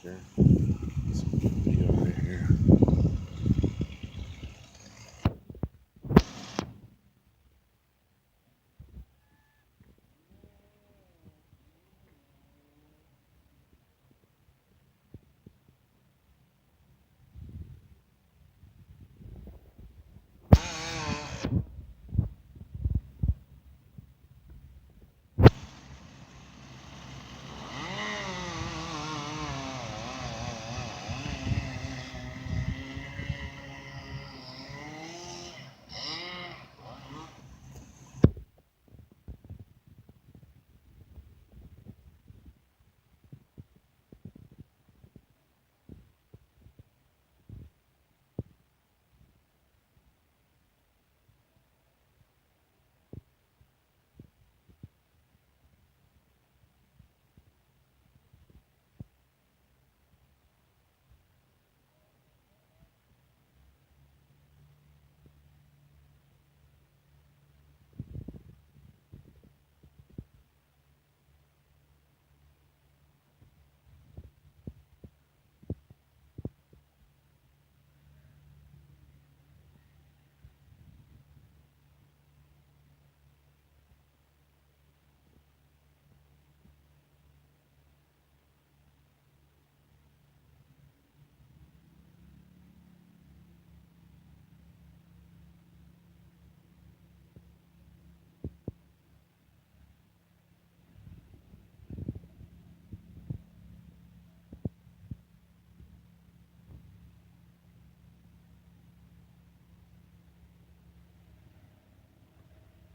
Here, some video right here.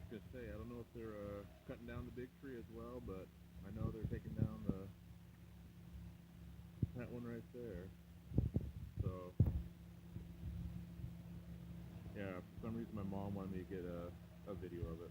I was gonna say, I don't know if they're cutting down the big tree as well, but I know they're taking down that one right there. So yeah, for some reason my mom wanted me to get a video of it.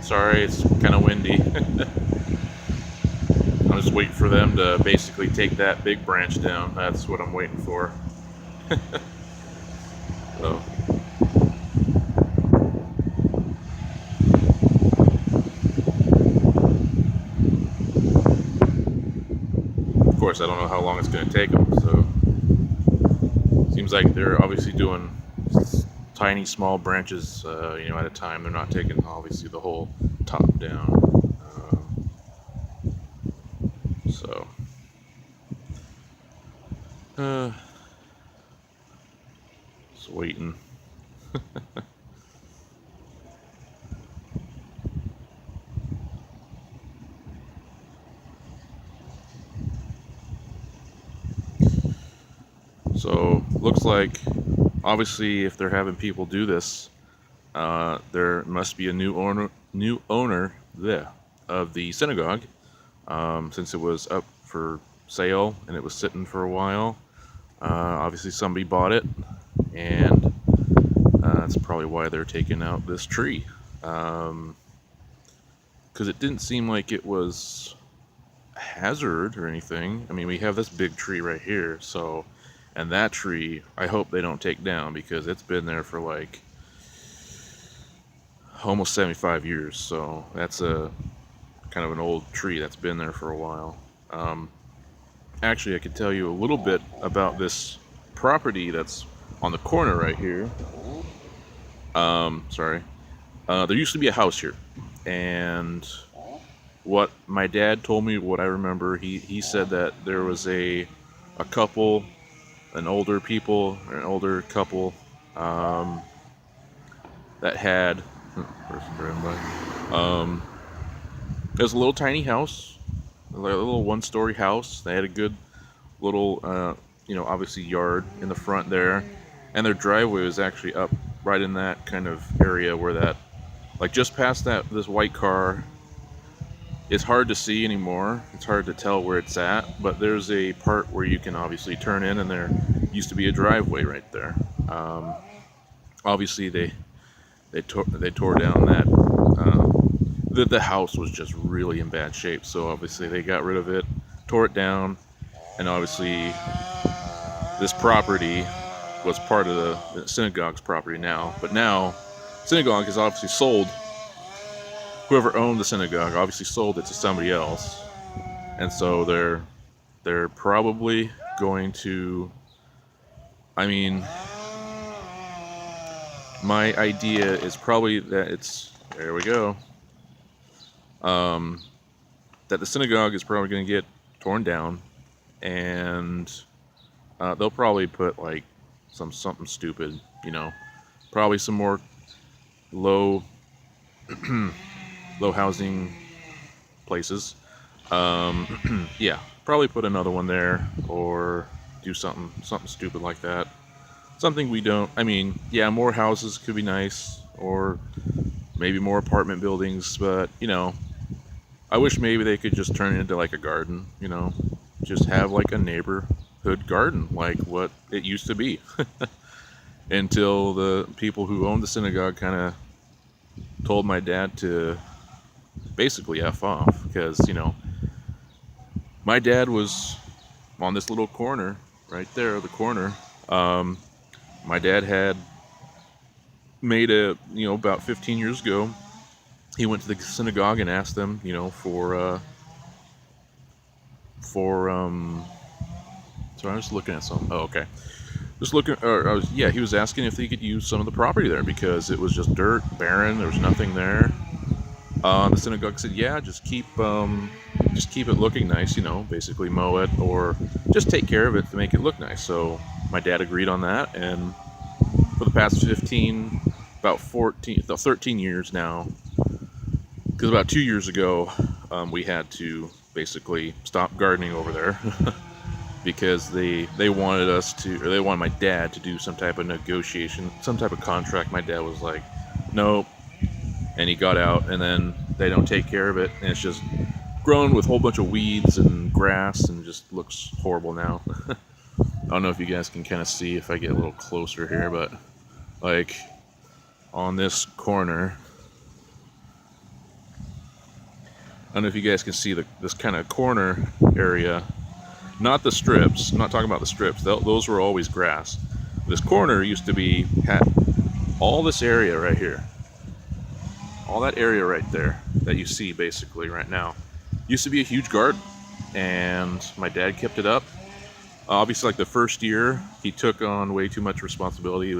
Sorry, it's kind of windy. I'm just waiting for them to basically take that big branch down. That's what I'm waiting for. So, of course, I don't know how long it's going to take them. So, seems like they're obviously doing tiny, small branches, at a time. They're not taking obviously the whole top down. So, just waiting. So, looks like obviously if they're having people do this, there must be a new owner there of the synagogue, since it was up for sale and it was sitting for a while. Obviously somebody bought it, and that's probably why they're taking out this tree, because it didn't seem like it was a hazard or anything. I mean, we have this big tree right here, so, and that tree I hope they don't take down, because it's been there for like almost 75 years, so that's a kind of an old tree that's been there for a while. Actually, I could tell you a little bit about this property that's on the corner right here. Sorry. There used to be a house here, and what my dad told me, what I remember, he said that there was a couple, an older couple, that had person driving by. It was a little tiny house, like a little one-story house. They had a good little, obviously yard in the front there, and their driveway was actually up right in that kind of area where that like just past this white car. It's hard to see anymore. It's hard to tell where it's at, but there's a part where you can obviously turn in, and there used to be a driveway right there. Um, Obviously, they tore down that. The house was just really in bad shape, so obviously they got rid of it, tore it down, and obviously this property was part of the synagogue's property now. But now, synagogue has obviously sold. Whoever owned the synagogue obviously sold it to somebody else, and so they're probably going to. I mean, my idea is probably that it's there we go. Um, that the synagogue is probably going to get torn down, and they'll probably put like something stupid, probably some more low low housing places. Yeah, probably put another one there, or do something stupid like that. Something we don't. I mean, yeah, more houses could be nice, or maybe more apartment buildings. But I wish maybe they could just turn it into like a garden. Just have like a neighborhood garden, like what it used to be, until the people who owned the synagogue kind of told my dad to basically F off, because my dad was on this little corner right there, the corner. My dad had made about 15 years ago, he went to the synagogue and asked them, for sorry, I was looking at something. Oh, okay. Just looking, he was asking if they could use some of the property there because it was just dirt, barren, there was nothing there. The synagogue said, yeah, just keep it looking nice, basically mow it or just take care of it to make it look nice. So my dad agreed on that, and for the past 13 years now, because about 2 years ago, we had to basically stop gardening over there because they wanted my dad to do some type of negotiation, some type of contract. My dad was like, nope. And he got out, and then they don't take care of it, and it's just grown with a whole bunch of weeds and grass, and just looks horrible now. I don't know if you guys can kind of see if I get a little closer here, but like on this corner, I don't know if you guys can see this kind of corner area, not the strips. I'm not talking about the strips. Those were always grass. This corner used to had all this area right here. All that area right there that you see basically right now used to be a huge garden, and my dad kept it up. Obviously, like the first year, he took on way too much responsibility.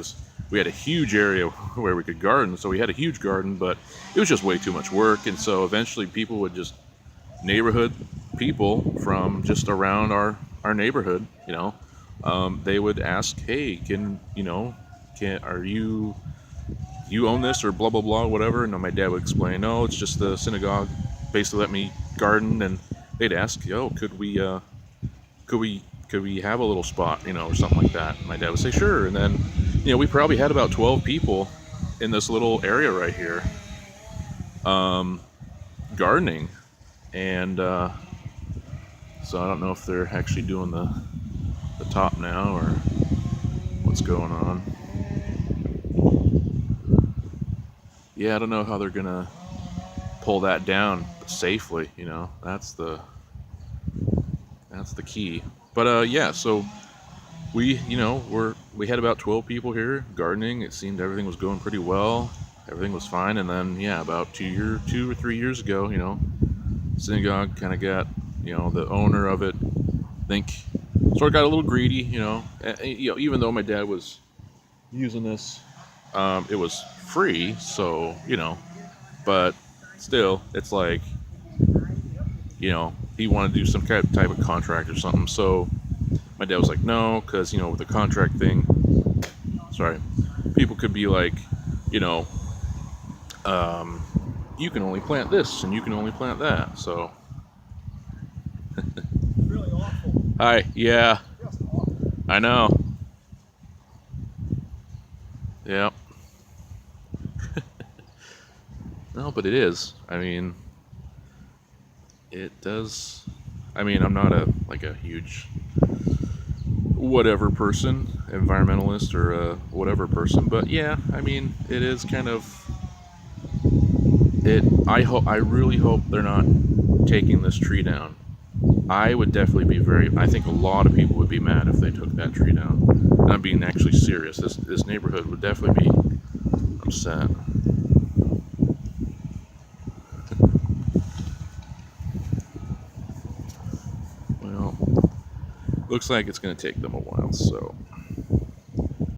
We had a huge area where we could garden, so we had a huge garden, but it was just way too much work. And so eventually neighborhood people from just around our neighborhood, they would ask, hey, are you own this or blah blah blah, whatever. And my dad would explain, no, it's just the synagogue basically let me garden. And they'd ask, could we have a little spot, or something like that. And my dad would say sure. And then we probably had about 12 people in this little area right here, gardening. And so I don't know if they're actually doing the top now or what's going on. Yeah, I don't know how they're gonna pull that down safely. That's the key. But yeah, so we had about 12 people here gardening. It seemed everything was going pretty well. Everything was fine. And then about 2 or 3 years ago, synagogue kind of got the owner of it, I think, sort of got a little greedy. Even though my dad was using this, it was free, so but still, it's like he wanted to do some kind of type of contract or something. So my dad was like, no, because with the contract thing, sorry, people could be like, you can only plant this and you can only plant that. So really awful. hi, yeah, I know, yeah. No, but it is. I mean, it does. I mean, I'm not a huge whatever person, environmentalist or whatever person, but yeah, I mean, it is kind of it. I really hope they're not taking this tree down. I would definitely be very. I think a lot of people would be mad if they took that tree down. And I'm being actually serious. This neighborhood would definitely be upset. Well, looks like it's going to take them a while, so